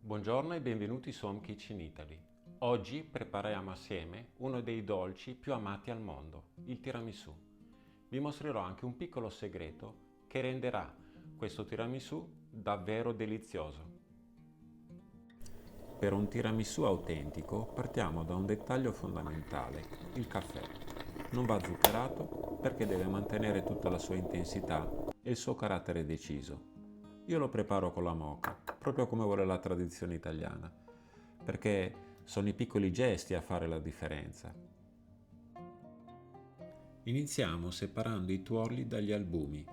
Buongiorno e benvenuti su Home Kitchen Italy. Oggi prepariamo assieme uno dei dolci più amati al mondo, il tiramisù. Vi mostrerò anche un piccolo segreto che renderà questo tiramisù davvero delizioso. Per un tiramisù autentico partiamo da un dettaglio fondamentale, il caffè. Non va zuccherato perché deve mantenere tutta la sua intensità e il suo carattere deciso. Io lo preparo con la moka, proprio come vuole la tradizione italiana, perché sono i piccoli gesti a fare la differenza. Iniziamo separando i tuorli dagli albumi.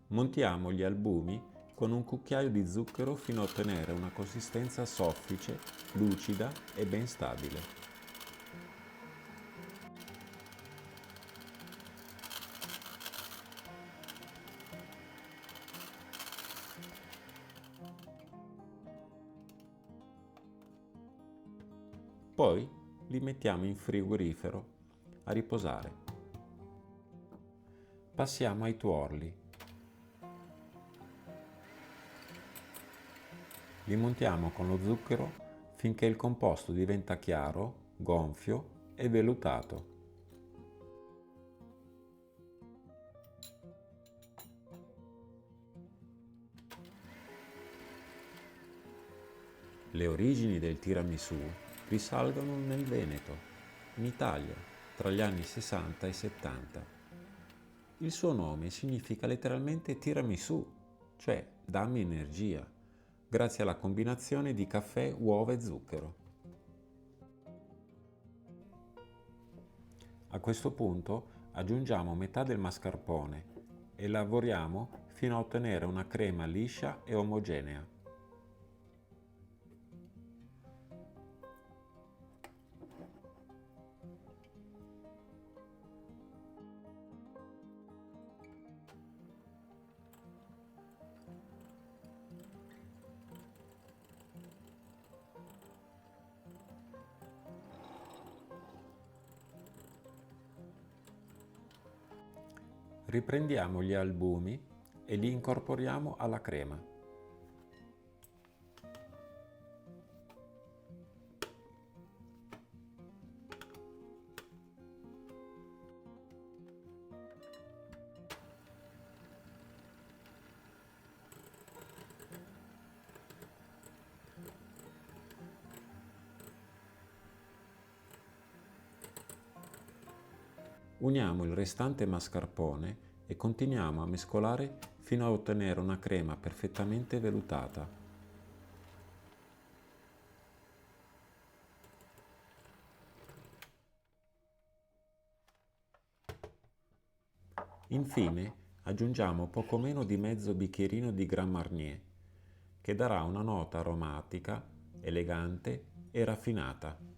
Montiamo gli albumi con un cucchiaio di zucchero fino a ottenere una consistenza soffice, lucida e ben stabile. Poi li mettiamo in frigorifero a riposare. Passiamo ai tuorli. Li montiamo con lo zucchero finché il composto diventa chiaro, gonfio e vellutato. Le origini del tiramisù risalgono nel Veneto, in Italia, tra gli anni 60 e 70. Il suo nome significa letteralmente tiramisù, cioè dammi energia, grazie alla combinazione di caffè, uova e zucchero. A questo punto aggiungiamo metà del mascarpone e lavoriamo fino a ottenere una crema liscia e omogenea. Riprendiamo gli albumi e li incorporiamo alla crema. Uniamo il restante mascarpone e continuiamo a mescolare fino a ottenere una crema perfettamente vellutata. Infine aggiungiamo poco meno di mezzo bicchierino di Grand Marnier, che darà una nota aromatica, elegante e raffinata.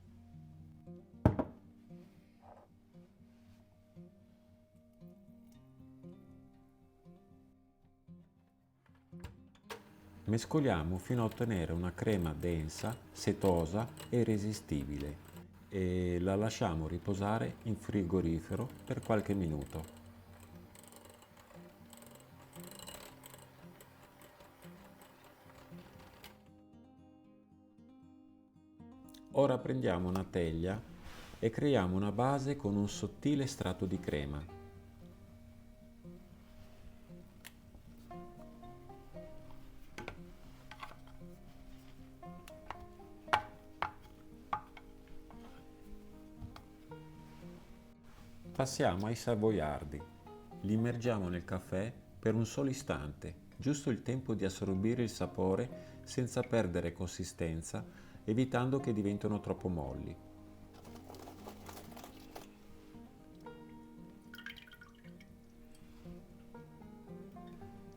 Mescoliamo fino a ottenere una crema densa, setosa e irresistibile e la lasciamo riposare in frigorifero per qualche minuto. Ora prendiamo una teglia e creiamo una base con un sottile strato di crema. Passiamo ai savoiardi. Li immergiamo nel caffè per un solo istante, giusto il tempo di assorbire il sapore senza perdere consistenza, evitando che diventino troppo molli.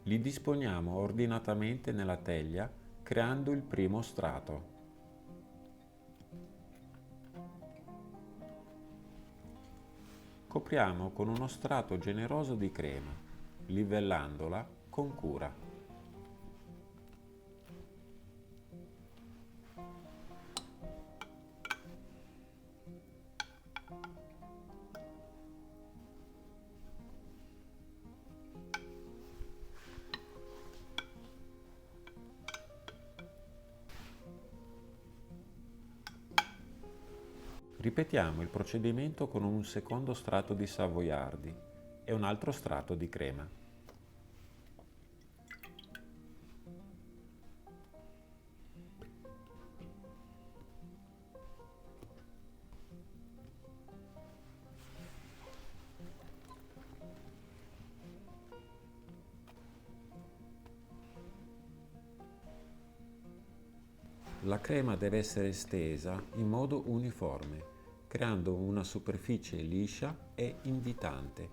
Li disponiamo ordinatamente nella teglia, creando il primo strato. Copriamo con uno strato generoso di crema, livellandola con cura. Ripetiamo il procedimento con un secondo strato di savoiardi e un altro strato di crema. La crema deve essere stesa in modo uniforme, creando una superficie liscia e invitante.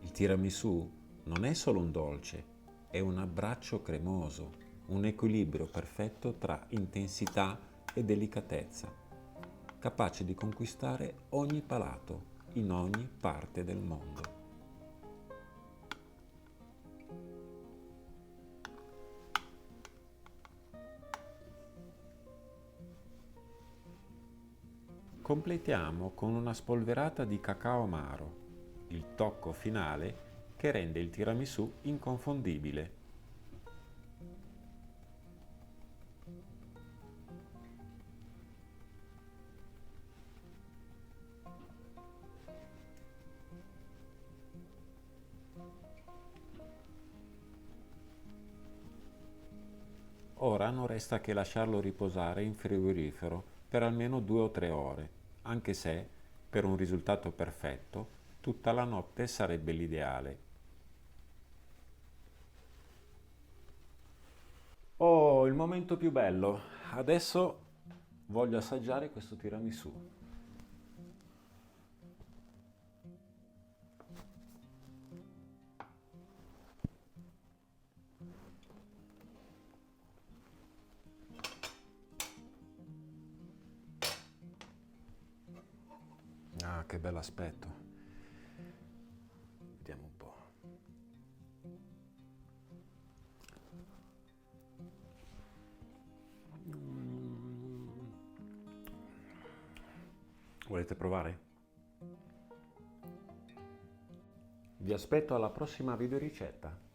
Il tiramisù non è solo un dolce, è un abbraccio cremoso, un equilibrio perfetto tra intensità e delicatezza, capace di conquistare ogni palato in ogni parte del mondo. Completiamo con una spolverata di cacao amaro, il tocco finale che rende il tiramisù inconfondibile. Ora non resta che lasciarlo riposare in frigorifero per almeno 2 o 3 ore, anche se, per un risultato perfetto, tutta la notte sarebbe l'ideale. Oh, il momento più bello! Adesso voglio assaggiare questo tiramisù. Ah, che bell'aspetto. Vediamo un po'. Volete provare? Vi aspetto alla prossima videoricetta.